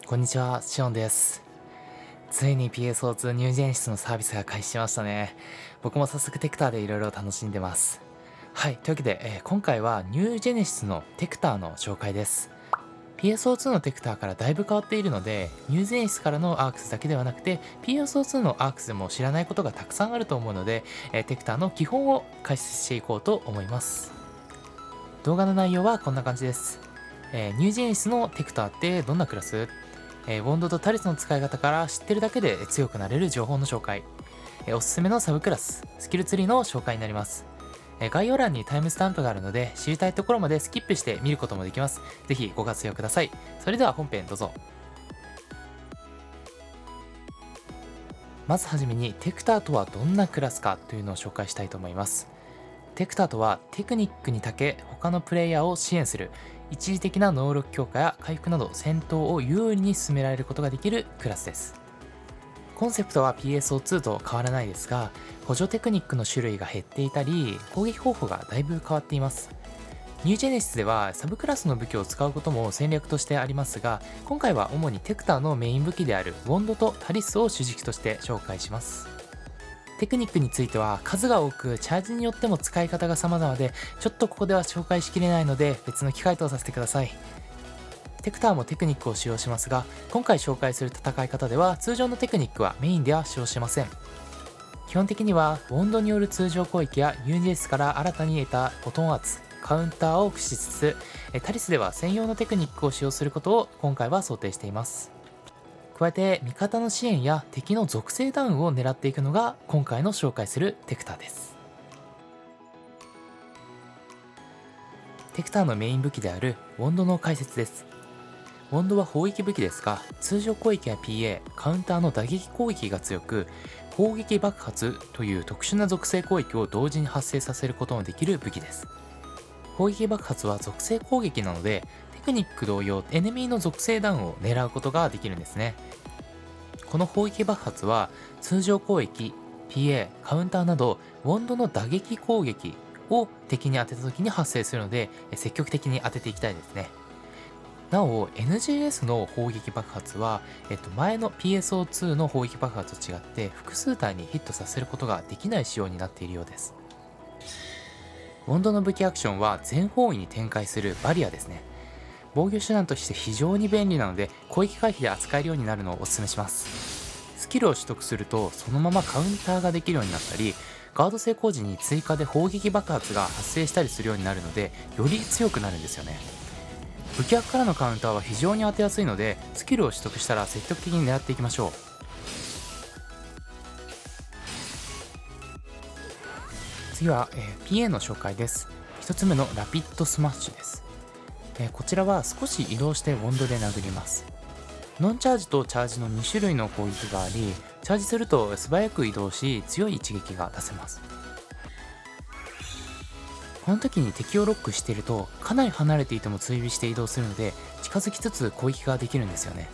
こんにちは、シオンです。ついに PSO2 ニュージェネシスのサービスが開始しましたね。僕も早速テクターでいろいろ楽しんでます。はい、というわけで、今回はニュージェネシスのテクターの紹介です。PSO2 のテクターからだいぶ変わっているので、ニュージェネシスからのアークスだけではなくて、PSO2 のアークスでも知らないことがたくさんあると思うので、テクターの基本を解説していこうと思います。動画の内容はこんな感じです。ニュージェネシスのテクターってどんなクラス？ウォンドとタリスの使い方から知ってるだけで強くなれる情報の紹介、おすすめのサブクラス、スキルツリーの紹介になります。概要欄にタイムスタンプがあるので、知りたいところまでスキップして見ることもできます。ぜひご活用ください。それでは本編どうぞ。まずはじめにテクターとはどんなクラスかというのを紹介したいと思います。テクターとはテクニックに長け他のプレイヤーを支援する、一時的な能力強化や回復など戦闘を有利に進められることができるクラスです。コンセプトは PSO2 と変わらないですが、補助テクニックの種類が減っていたり攻撃方法がだいぶ変わっています。ニュージェネシスではサブクラスの武器を使うことも戦略としてありますが、今回は主にテクターのメイン武器であるウォンドとタリスを主軸として紹介します。テクニックについては数が多くチャージによっても使い方が様々で、ちょっとここでは紹介しきれないので別の機会とさせてください。テクターもテクニックを使用しますが、今回紹介する戦い方では通常のテクニックはメインでは使用しません。基本的にはウォンドによる通常攻撃や UGS から新たに得たフォトン圧、カウンターを駆使しつつ、タリスでは専用のテクニックを使用することを今回は想定しています。加えて味方の支援や敵の属性ダウンを狙っていくのが今回の紹介するテクターです。テクターのメイン武器であるウォンドの解説です。ウォンドは砲撃武器ですが、通常攻撃や PA、カウンターの打撃攻撃が強く、砲撃爆発という特殊な属性攻撃を同時に発生させることのできる武器です。砲撃爆発は属性攻撃なので、テクニック同様エネミーの属性ダウンを狙うことができるんですね。この砲撃爆発は通常攻撃、PA、カウンターなどウォンドの打撃攻撃を敵に当てた時に発生するので、積極的に当てていきたいですね。なお NGS の砲撃爆発は、前の PSO2 の砲撃爆発と違って複数体にヒットさせることができない仕様になっているようです。ウォンドの武器アクションは全方位に展開するバリアですね。防御手段として非常に便利なので、攻撃回避で扱えるようになるのをお勧めします。スキルを取得するとそのままカウンターができるようになったり、ガード成功時に追加で砲撃爆発が発生したりするようになるので、より強くなるんですよね。武器役からのカウンターは非常に当てやすいので、スキルを取得したら積極的に狙っていきましょう。次は、PA の紹介です。1つ目のラピッドスマッシュです。こちらは少し移動してウォンドで殴ります。ノンチャージとチャージの2種類の攻撃があり、チャージすると素早く移動し強い一撃が出せます。この時に敵をロックしているとかなり離れていても追尾して移動するので、近づきつつ攻撃ができるんですよね。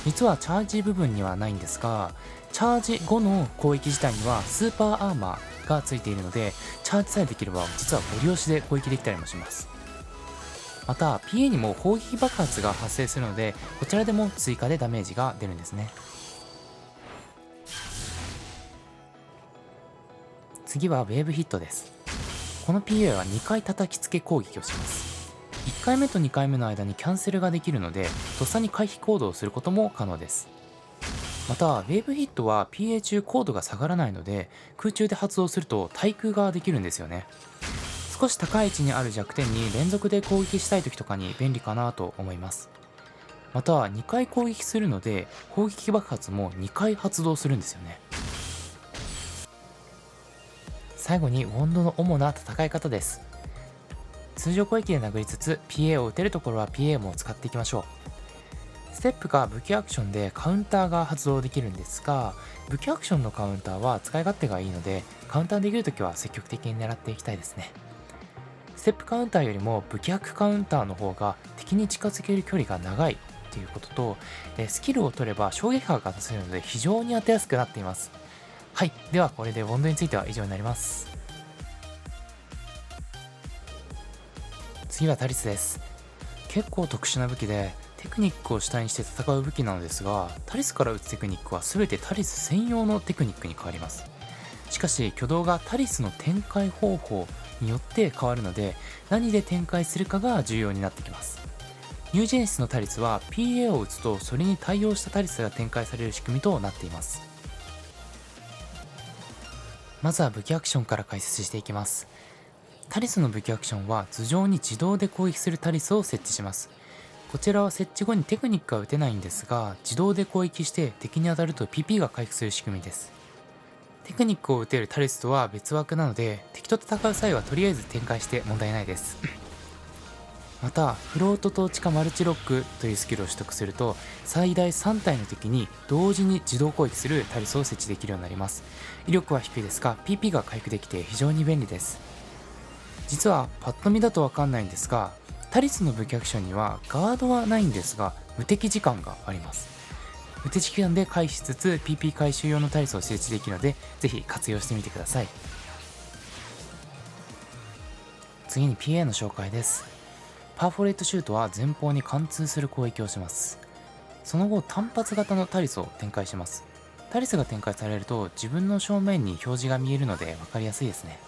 実はチャージ部分にはないんですが、チャージ後の攻撃自体にはスーパーアーマーがついているので、チャージさえできれば実はゴリ押しで攻撃できたりもします。また PA にも砲撃爆発が発生するので、こちらでも追加でダメージが出るんですね。次はウェーブヒットです。この PA は2回叩きつけ攻撃をします。1回目と2回目の間にキャンセルができるので、とっさに回避行動をすることも可能です。またウェーブヒットは PA 中高度が下がらないので、空中で発動すると対空ができるんですよね。少し高い位置にある弱点に連続で攻撃したい時とかに便利かなと思います。また2回攻撃するので砲撃爆発も2回発動するんですよね。最後にウォンドの主な戦い方です。通常攻撃で殴りつつ PA を打てるところは PA も使っていきましょう。ステップか武器アクションでカウンターが発動できるんですが、武器アクションのカウンターは使い勝手がいいので、カウンターできるときは積極的に狙っていきたいですね。ステップカウンターよりも武器悪カウンターの方が敵に近づける距離が長いということと、スキルを取れば衝撃波が出せるので非常に当てやすくなっています。はい、ではこれでウォンドについては以上になります。次はタリスです。結構特殊な武器でテクニックを主体にして戦う武器なのですが、タリスから撃つテクニックは全てタリス専用のテクニックに変わります。しかし挙動がタリスの展開方法によって変わるので、何で展開するかが重要になってきます。ニュージェネシスのタリスは PA を打つとそれに対応したタリスが展開される仕組みとなっています。まずは武器アクションから解説していきます。タリスの武器アクションは頭上に自動で攻撃するタリスを設置します。こちらは設置後にテクニックは打てないんですが、自動で攻撃して敵に当たると PP が回復する仕組みです。テクニックを打てるタリスとは別枠なので、敵と戦う際はとりあえず展開して問題ないです。また、フロートと地下マルチロックというスキルを取得すると、最大3体の敵に同時に自動攻撃するタリスを設置できるようになります。威力は低いですが PP が回復できて非常に便利です。実はパッと見だとわかんないんですが、タリスの武器アクションにはガードはないんですが無敵時間があります。無敵時間で回避しつつ PP 回収用のタリスを設置できるので、ぜひ活用してみてください。次に PA の紹介です。パーフォレートシュートは前方に貫通する攻撃をします。その後単発型のタリスを展開します。タリスが展開されると自分の正面に表示が見えるので分かりやすいですね。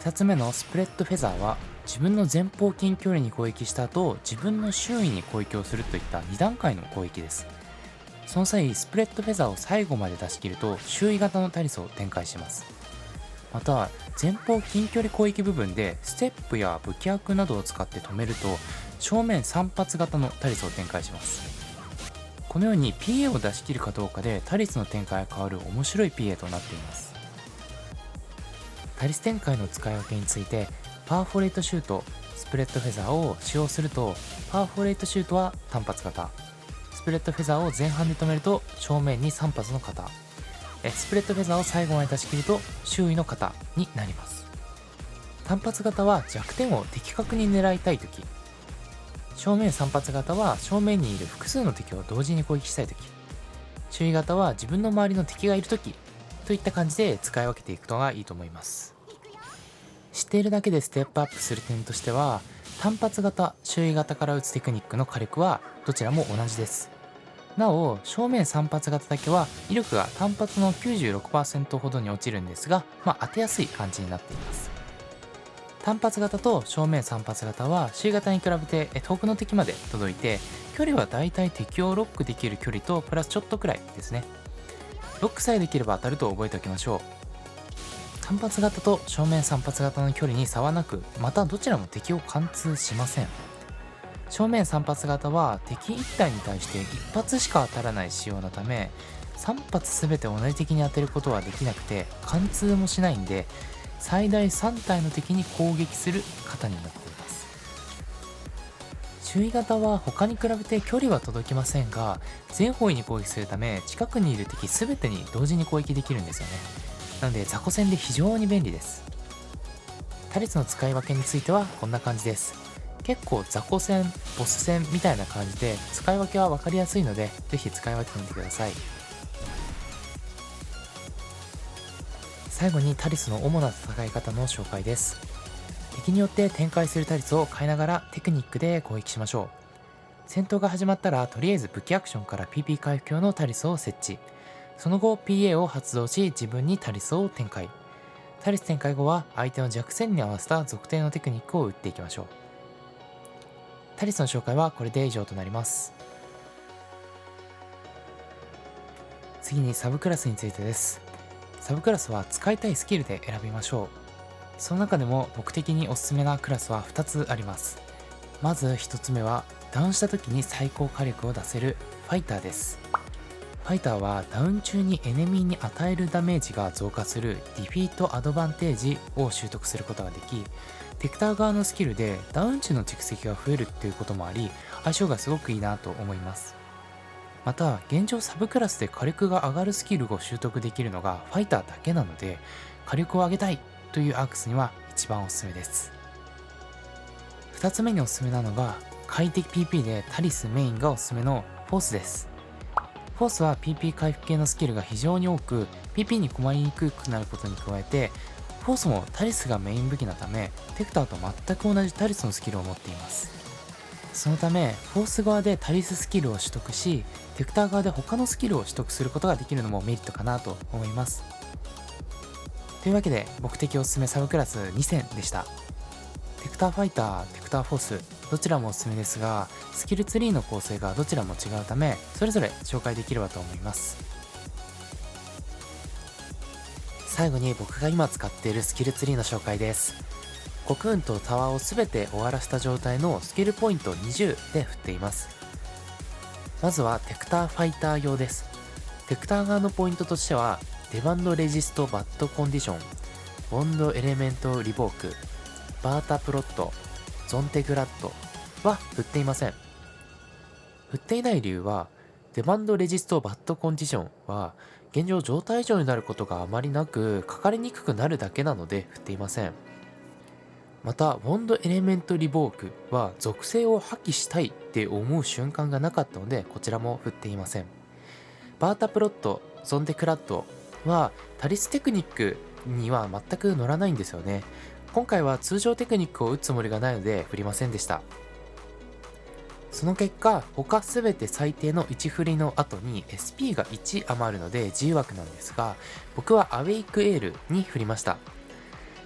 2つ目のスプレッドフェザーは自分の前方近距離に攻撃した後自分の周囲に攻撃をするといった2段階の攻撃です。その際スプレッドフェザーを最後まで出し切ると周囲型のタリスを展開します。また前方近距離攻撃部分でステップや武器悪などを使って止めると正面3発型のタリスを展開します。このように PA を出し切るかどうかでタリスの展開が変わる面白い PA となっています。タリス展開の使い分けについて、パーフォレートシュート、スプレッドフェザーを使用するとパーフォレートシュートは単発型、スプレッドフェザーを前半で止めると正面に3発の型、スプレッドフェザーを最後まで出し切ると周囲の型になります。単発型は弱点を的確に狙いたいとき、正面3発型は正面にいる複数の敵を同時に攻撃したいとき、周囲型は自分の周りの敵がいるときといった感じで使い分けていくのがいいと思います。知っているだけでステップアップする点としては、単発型、周囲型から打つテクニックの火力はどちらも同じです。なお正面3発型だけは威力が単発の 96% ほどに落ちるんですが、当てやすい感じになっています。単発型と正面3発型は C 型に比べて遠くの敵まで届いて、距離はだいたい敵をロックできる距離とプラスちょっとくらいですね。ロックさえできれば当たると覚えておきましょう。単発型と正面3発型の距離に差はなく、またどちらも敵を貫通しません。正面3発型は敵1体に対して1発しか当たらない仕様のため、3発全て同じ敵に当てることはできなくて貫通もしないんで、最大3体の敵に攻撃する型になっています。周囲型は他に比べて距離は届きませんが、全方位に攻撃するため近くにいる敵全てに同時に攻撃できるんですよね。なので雑魚戦で非常に便利です。タリスの使い分けについてはこんな感じです。結構雑魚戦、ボス戦みたいな感じで使い分けは分かりやすいので、ぜひ使い分けてみてください。最後にタリスの主な戦い方の紹介です。敵によって展開するタリスを変えながらテクニックで攻撃しましょう。戦闘が始まったらとりあえず武器アクションから PP 回復用のタリスを設置、その後 PA を発動し自分にタリスを展開。タリス展開後は相手の弱点に合わせた属性のテクニックを打っていきましょう。タリスの紹介はこれで以上となります。次にサブクラスについてです。サブクラスは使いたいスキルで選びましょう。その中でも僕的におすすめなクラスは2つあります。まず1つ目はダウンした時に最高火力を出せるファイターです。ファイターはダウン中にエネミーに与えるダメージが増加するディフィートアドバンテージを習得することができ、テクター側のスキルでダウン値の蓄積が増えるっていうこともあり、相性がすごくいいなと思います。また現状サブクラスで火力が上がるスキルを習得できるのがファイターだけなので、火力を上げたいというアークスには一番おすすめです。2つ目におすすめなのが快適 PP でタリスメインがおすすめのフォースです。フォースは PP 回復系のスキルが非常に多く PP に困りにくくなることに加えて、フォースもタリスがメイン武器のためテクターと全く同じタリスのスキルを持っています。そのためフォース側でタリススキルを取得し、テクター側で他のスキルを取得することができるのもメリットかなと思います。というわけで僕的おすすめサブクラス2選でした。テクターファイター、テクターフォース、どちらもおすすめですが、スキルツリーの構成がどちらも違うため、それぞれ紹介できればと思います。最後に僕が今使っているスキルツリーの紹介です。コクーンとタワーを全て終わらせた状態のスキルポイント20で振っています。まずはテクターファイター用です。テクター側のポイントとしては、デバンドレジストバッドコンディション、ボンドエレメントリボーク、バータプロット、ゾンテグラッドは振っていません。振っていない理由は、デバンドレジストバッドコンディションは現状状態異常になることがあまりなく、かかりにくくなるだけなので振っていません。また、ウォンドエレメントリボークは属性を破棄したいって思う瞬間がなかったので、こちらも振っていません。バータプロット、ゾンテクラッドはタリステクニックには全く乗らないんですよね。今回は通常テクニックを打つつもりがないので振りませんでした。その結果、他すべて最低の1振りの後に SP が1余るので自由枠なんですが、僕はアウェイクエールに振りました。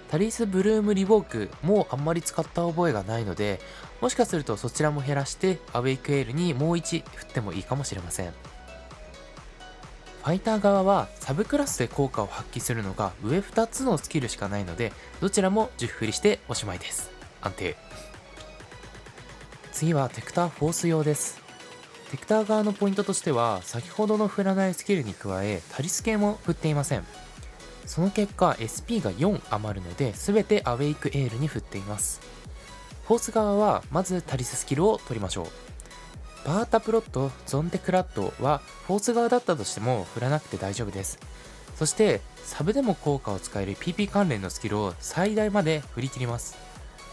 タリスブルームリボークもあんまり使った覚えがないので、もしかするとそちらも減らしてアウェイクエールにもう1振ってもいいかもしれません。ファイター側はサブクラスで効果を発揮するのが上2つのスキルしかないので、どちらも10振りしておしまいです。安定。次はテクターフォース用です。テクター側のポイントとしては、先ほどの振らないスキルに加えタリス系も振っていません。その結果 SP が4余るので、全てアウェイクエールに振っています。フォース側はまずタリススキルを取りましょう。バータプロット、ゾンテクラッドはフォース側だったとしても振らなくて大丈夫です。そしてサブでも効果を使える PP 関連のスキルを最大まで振り切ります。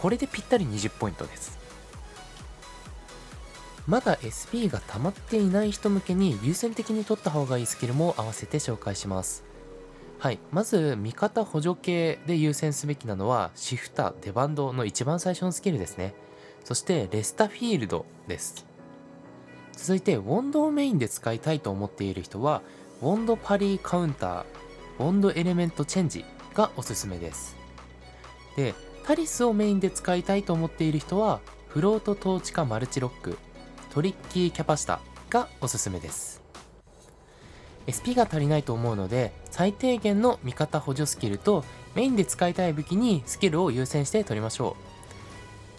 これでぴったり20ポイントです。まだ SP が溜まっていない人向けに優先的に取った方がいいスキルも合わせて紹介します。はい、まず味方補助系で優先すべきなのはシフター、デバンドの一番最初のスキルですね。そしてレスタフィールドです。続いてウォンドをメインで使いたいと思っている人は、ウォンドパリーカウンター、ウォンドエレメントチェンジがおすすめです。で、タリスをメインで使いたいと思っている人は、フロートトーチかマルチロック、トリッキーキャパシタがおすすめです。SP が足りないと思うので、最低限の味方補助スキルとメインで使いたい武器にスキルを優先して取りましょ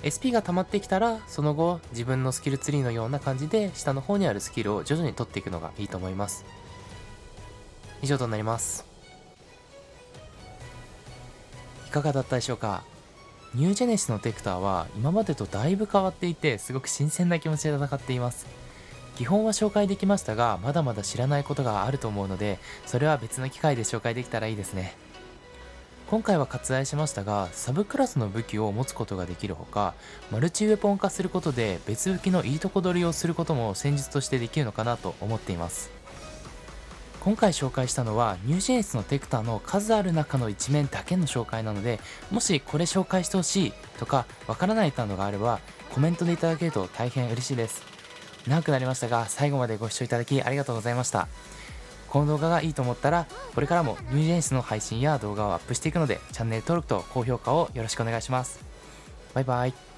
う。SP が溜まってきたら、その後自分のスキルツリーのような感じで下の方にあるスキルを徐々に取っていくのがいいと思います。以上となります。いかがだったでしょうか。ニュージェネシスのテクターは今までとだいぶ変わっていて、すごく新鮮な気持ちで戦っています。基本は紹介できましたが、まだまだ知らないことがあると思うので、それは別の機会で紹介できたらいいですね。今回は割愛しましたが、サブクラスの武器を持つことができるほか、マルチウェポン化することで別武器のいいとこ取りをすることも戦術としてできるのかなと思っています。今回紹介したのはニュージェネシスのテクターの数ある中の一面だけの紹介なので、もしこれ紹介してほしいとかわからないのがあればコメントでいただけると大変嬉しいです。長くなりましたが、最後までご視聴いただきありがとうございました。この動画がいいと思ったら、これからもニュージェネシスの配信や動画をアップしていくので、チャンネル登録と高評価をよろしくお願いします。バイバイ。